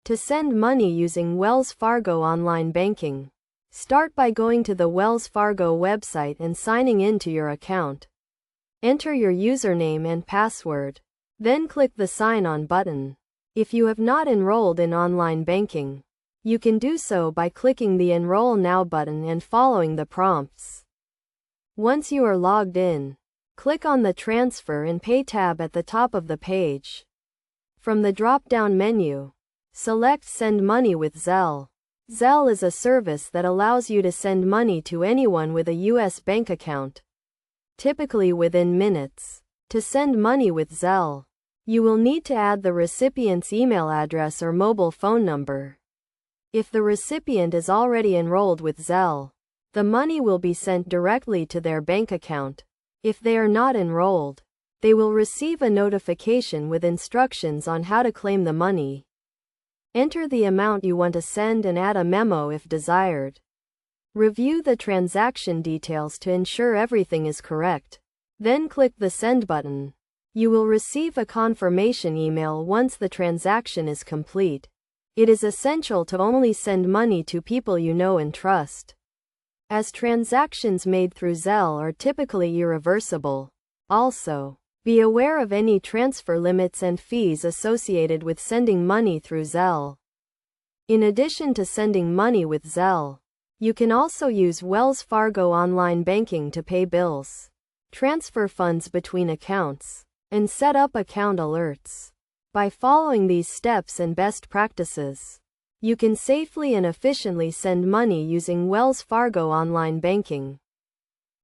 To send money using Wells Fargo online banking, start by going to the Wells Fargo website and signing in to your account. Enter your username and password. Then click the Sign On button. If you have not enrolled in online banking, you can do so by clicking the Enroll Now button and following the prompts. Once you are logged in, click on the Transfer and Pay tab at the top of the page. From the drop-down menu, select Send Money with Zelle. Zelle is a service that allows you to send money to anyone with a U.S. bank account, typically within minutes. To send money with Zelle, you will need to add the recipient's email address or mobile phone number. If the recipient is already enrolled with Zelle, the money will be sent directly to their bank account. If they are not enrolled, they will receive a notification with instructions on how to claim the money. Enter the amount you want to send and add a memo if desired. Review the transaction details to ensure everything is correct. Then click the Send button. You will receive a confirmation email once the transaction is complete. It is essential to only send money to people you know and trust, as transactions made through Zelle are typically irreversible. Also, be aware of any transfer limits and fees associated with sending money through Zelle. In addition to sending money with Zelle, you can also use Wells Fargo online banking to pay bills, transfer funds between accounts, and set up account alerts. By following these steps and best practices, you can safely and efficiently send money using Wells Fargo online banking.